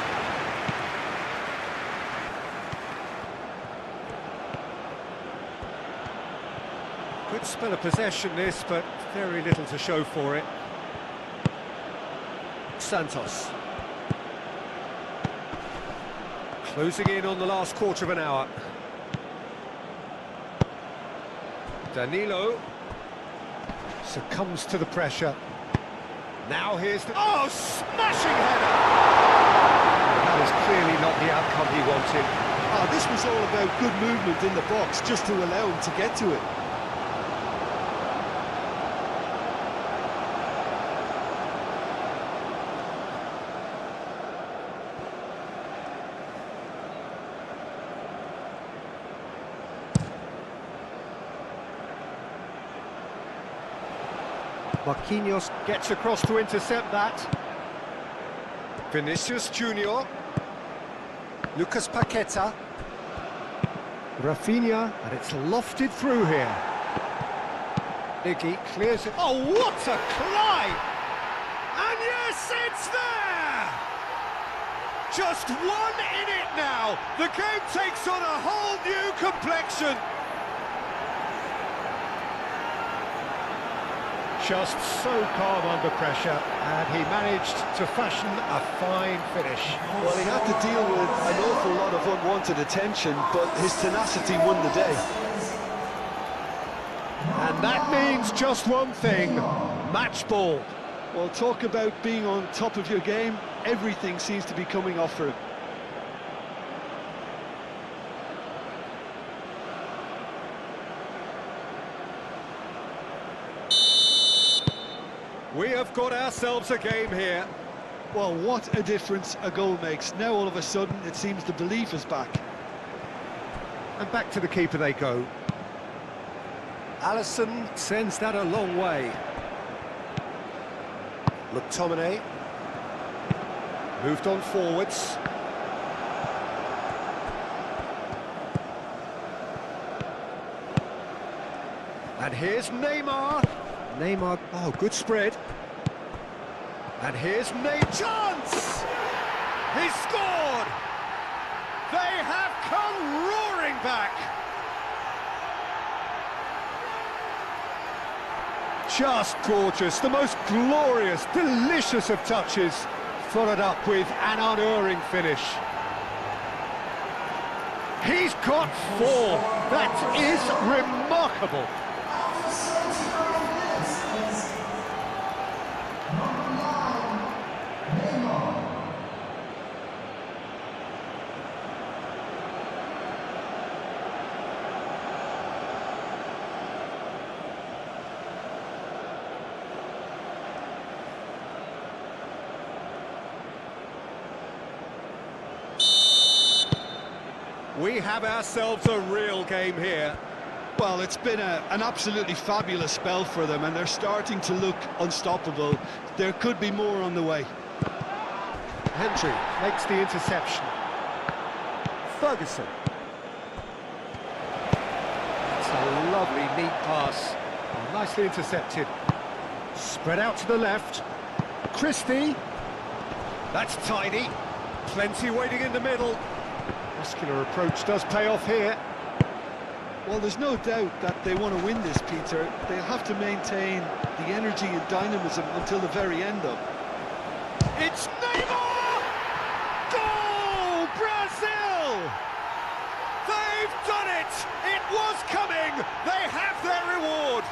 Good spell of possession this, but very little to show for it. Santos. Closing in on the last quarter of an hour. Danilo succumbs to the pressure. Now here's the... Oh, smashing header! That was clearly not the outcome he wanted. Oh, this was all about good movement in the box, just to allow him to get to it. Marquinhos gets across to intercept that. Vinicius Junior. Lucas Paqueta. Rafinha, and it's lofted through here. Iggy clears it. Oh, what a climb! And yes, it's there! Just 1 in it now. The game takes on a whole new complexion. Just so calm under pressure, and he managed to fashion a fine finish. Well, he had to deal with an awful lot of unwanted attention, but his tenacity won the day. And that means just one thing, match ball. Well, talk about being on top of your game. Everything seems to be coming off for him. We have got ourselves a game here. Well, what a difference a goal makes. Now all of a sudden it seems the belief is back. And back to the keeper they go. Alisson sends that a long way. McTominay moved on forwards. And here's Neymar. Neymar, oh, good spread. And here's Neymar. Chance! He scored! They have come roaring back. Just gorgeous, the most glorious, delicious of touches, followed up with an unerring finish. He's got 4. That is remarkable. We have ourselves a real game here. Well, it's been an absolutely fabulous spell for them, and they're starting to look unstoppable. There could be more on the way. Hendry makes the interception. Ferguson. It's a lovely, neat pass. Oh, nicely intercepted. Spread out to the left. Christie. That's tidy. Plenty waiting in the middle. Muscular approach does pay off here. Well, there's no doubt that they want to win this, Peter. They'll have to maintain the energy and dynamism until the very end, though. It's Neymar! Goal! Brazil! They've done it! It was coming! They have their reward!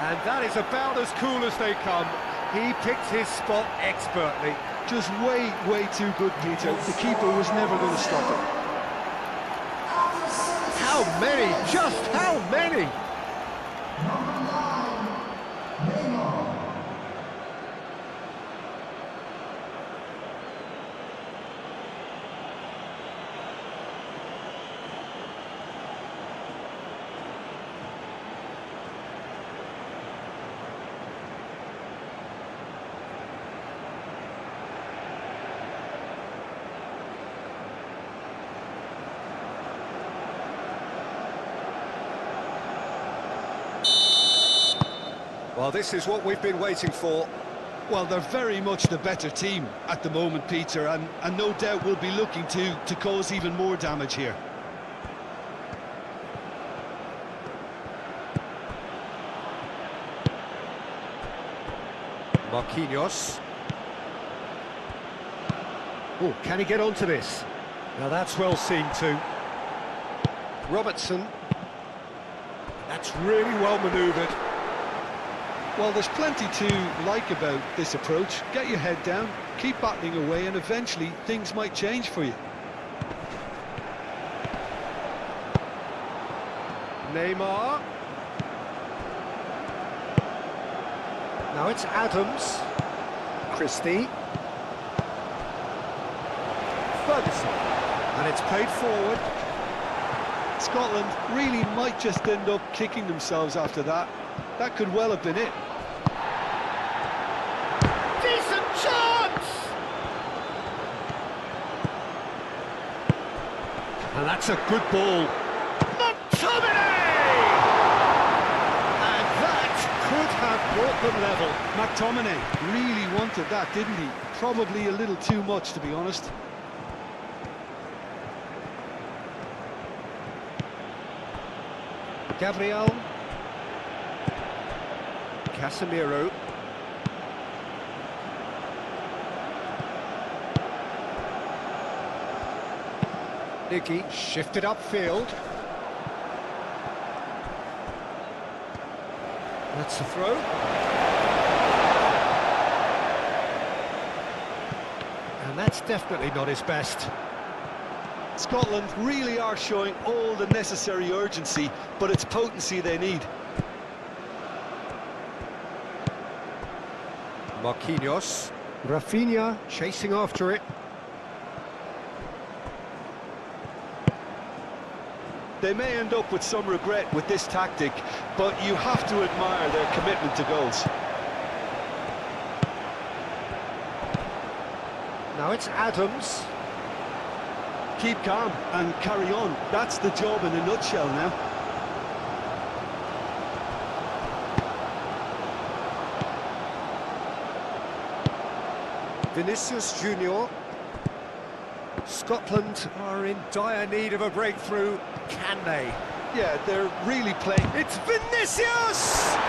And that is about as cool as they come. He picked his spot expertly. Just way too good, Peter. The keeper was never going to stop it. How many? Just how many? Well, this is what we've been waiting for. Well, they're very much the better team at the moment, Peter, and no doubt will be looking to cause even more damage here. Marquinhos. Oh, can he get onto this? Now that's well seen too. Robertson. That's really well manoeuvred. Well, there's plenty to like about this approach. Get your head down, keep battling away, and eventually things might change for you. Neymar. Now it's Adams. Christie. Ferguson. And it's played forward. Scotland really might just end up kicking themselves after that. That could well have been it. Decent chance! And that's a good ball. The brought them level. McTominay really wanted that, didn't he? Probably a little too much, to be honest. Gabriel. Casemiro. Nicky shifted upfield. That's a throw. And that's definitely not his best. Scotland really are showing all the necessary urgency, but it's potency they need. Marquinhos. Rafinha chasing after it. They may end up with some regret with this tactic, but you have to admire their commitment to goals. Now it's Adams. Keep calm and carry on. That's the job in a nutshell now. Vinicius Junior. Scotland are in dire need of a breakthrough. Can they? Yeah, they're really playing. It's Vinicius! He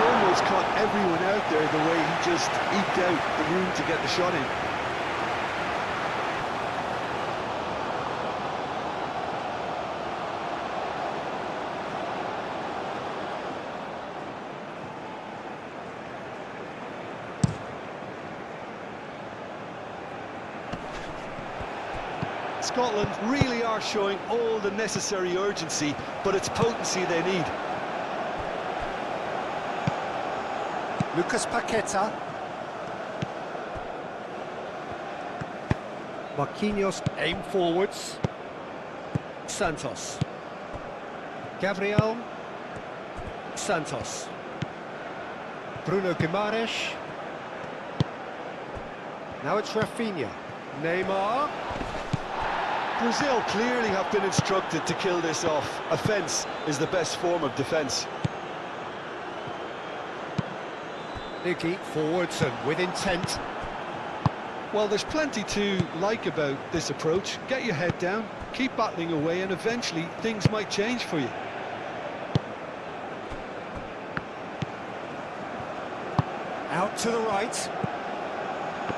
almost caught everyone out there the way he just eked out the room to get the shot in. Scotland really are showing all the necessary urgency, but it's potency they need. Lucas Paqueta. Marquinhos aim forwards. Santos. Gabriel. Santos. Bruno Guimaraes. Now it's Rafinha. Neymar. Brazil clearly have been instructed to kill this off. Offence is the best form of defence. Nicky forwards and with intent. Well, there's plenty to like about this approach. Get your head down, keep battling away, and eventually things might change for you. Out to the right.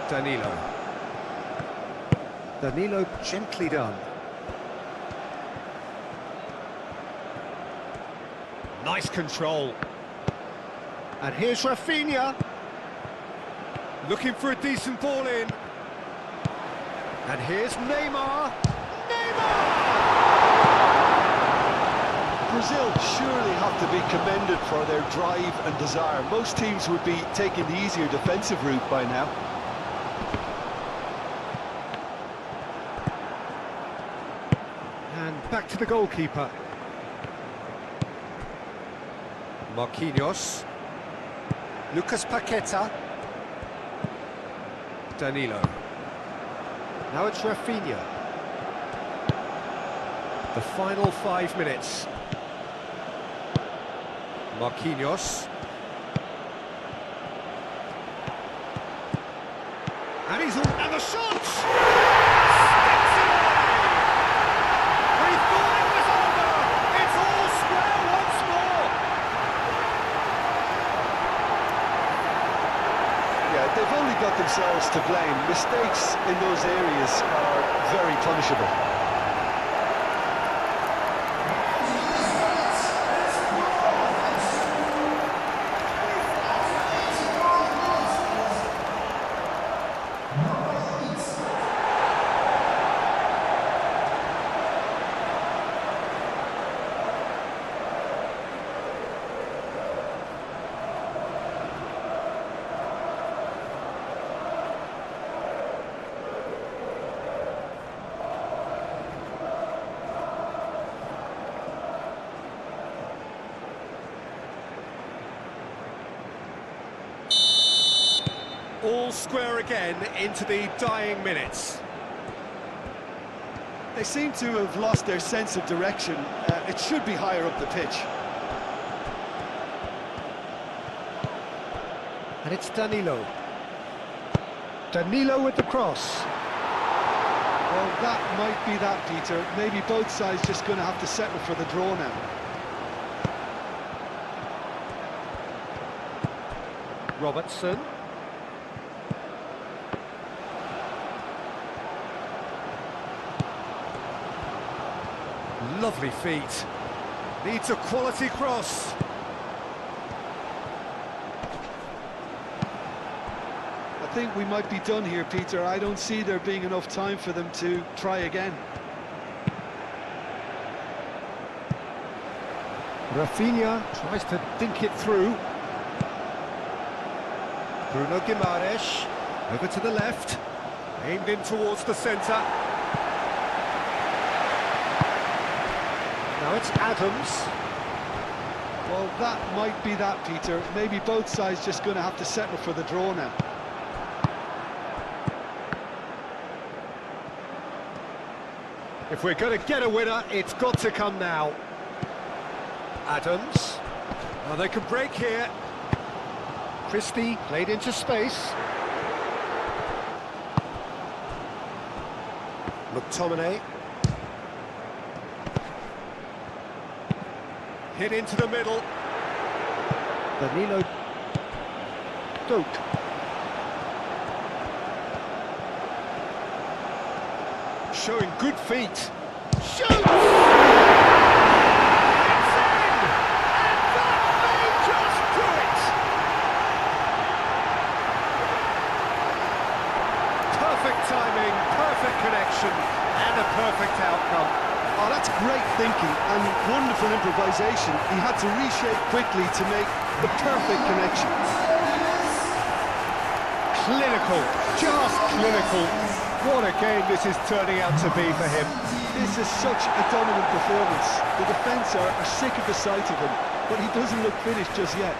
Danilo. Danilo gently done. Nice control. And here's Rafinha. Looking for a decent ball in. And here's Neymar. Neymar! Brazil surely have to be commended for their drive and desire. Most teams would be taking the easier defensive route by now. And back to the goalkeeper. Marquinhos. Lucas Paqueta. Danilo. Now it's Rafinha. The final 5 minutes. Marquinhos. And he's on, and the shot! Sticks it away! We thought it was over! It's all square once more! Yeah, they've only got themselves to blame. Mistakes in those areas are very punishable. All square again into the dying minutes. They seem to have lost their sense of direction. It should be higher up the pitch. And it's Danilo. Danilo with the cross. Well, that might be that, Peter. Maybe both sides just going to have to settle for the draw now. Robertson. Lovely feet. Needs a quality cross. I think we might be done here, Peter. I don't see there being enough time for them to try again. Rafinha tries to think it through. Bruno Guimaraes over to the left, aimed in towards the centre. Now it's Adams. Well, that might be that, Peter. Maybe both sides just going to have to settle for the draw now. If we're going to get a winner, it's got to come now. Adams. Well, they can break here. Christie played into space. McTominay. Hit into the middle. Danilo. Doak. Showing good feet. Shoots! Timing, perfect connection, and a perfect outcome. Oh, that's great thinking and wonderful improvisation. He had to reshape quickly to make the perfect connection. Clinical, just clinical. What a game this is turning out to be for him. This is such a dominant performance. The defence are sick of the sight of him, but he doesn't look finished just yet.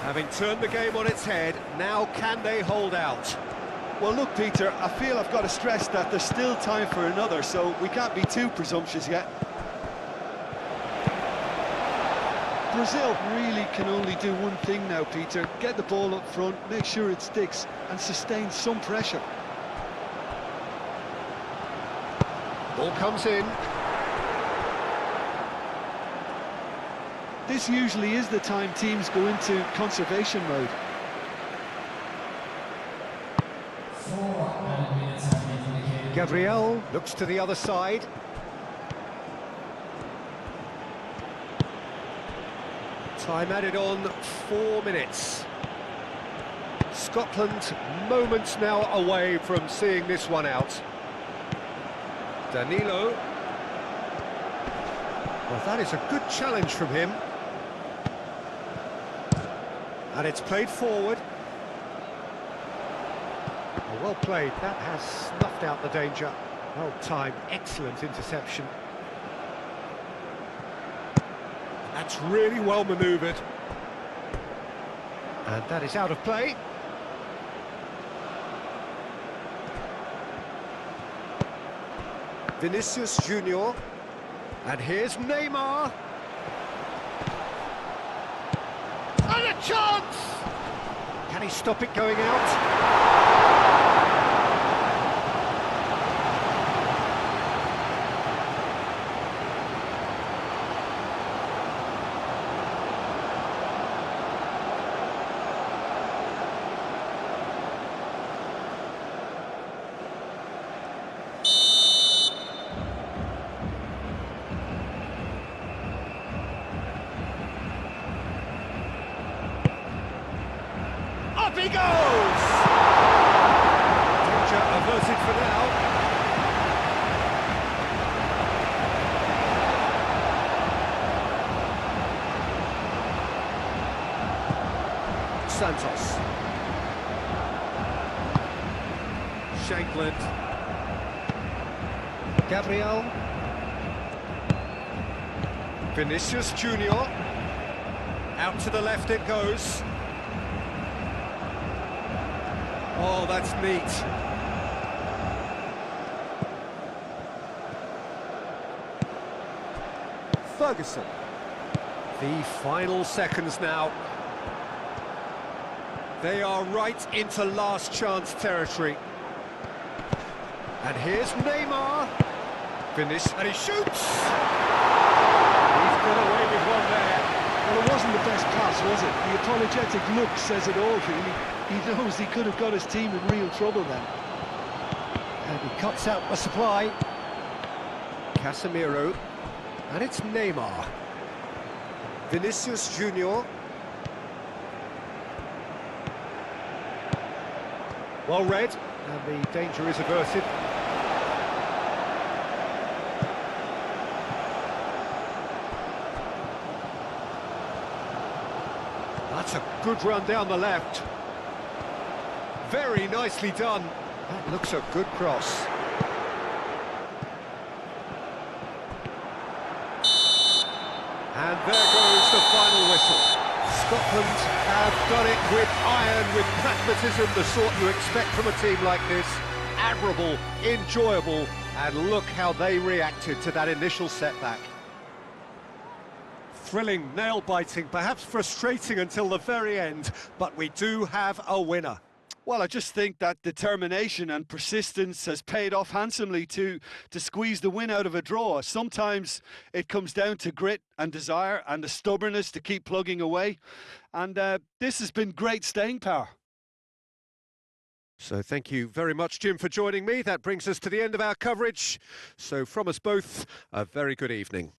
Having turned the game on its head, now can they hold out? Well, look, Peter, I feel I've got to stress that there's still time for another, so we can't be too presumptuous yet. Brazil really can only do one thing now, Peter. Get the ball up front, make sure it sticks, and sustain some pressure. Ball comes in. This usually is the time teams go into conservation mode. Gabriel looks to the other side. Time added on 4 minutes. Scotland moments now away from seeing this one out. Danilo. Well, that is a good challenge from him. And it's played forward. Oh, well played. That has snuffed out the danger. Well timed, excellent interception. That's really well manoeuvred. And that is out of play. Vinicius Junior. And here's Neymar. And a chance! Can he stop it going out? Up he goes! Danger averted for now. Santos. Shankland. Gabriel. Vinicius Junior. Out to the left it goes. Oh, that's neat. Ferguson. The final seconds now. They are right into last chance territory. And here's Neymar. Finish, and he shoots! He's got away with one there. Well, it wasn't the best pass, was it? The apologetic look says it all, really. He knows he could have got his team in real trouble then. And he cuts out the supply. Casemiro. And it's Neymar. Vinicius Junior. Well read, and the danger is averted. That's a good run down the left. Very nicely done. That looks a good cross. And there goes the final whistle. Scotland have done it with iron, with pragmatism, the sort you expect from a team like this. Admirable, enjoyable, and look how they reacted to that initial setback. Thrilling, nail-biting, perhaps frustrating until the very end, but we do have a winner. Well, I just think that determination and persistence has paid off handsomely to squeeze the win out of a draw. Sometimes it comes down to grit and desire and the stubbornness to keep plugging away. And this has been great staying power. So thank you very much, Jim, for joining me. That brings us to the end of our coverage. So from us both, a very good evening.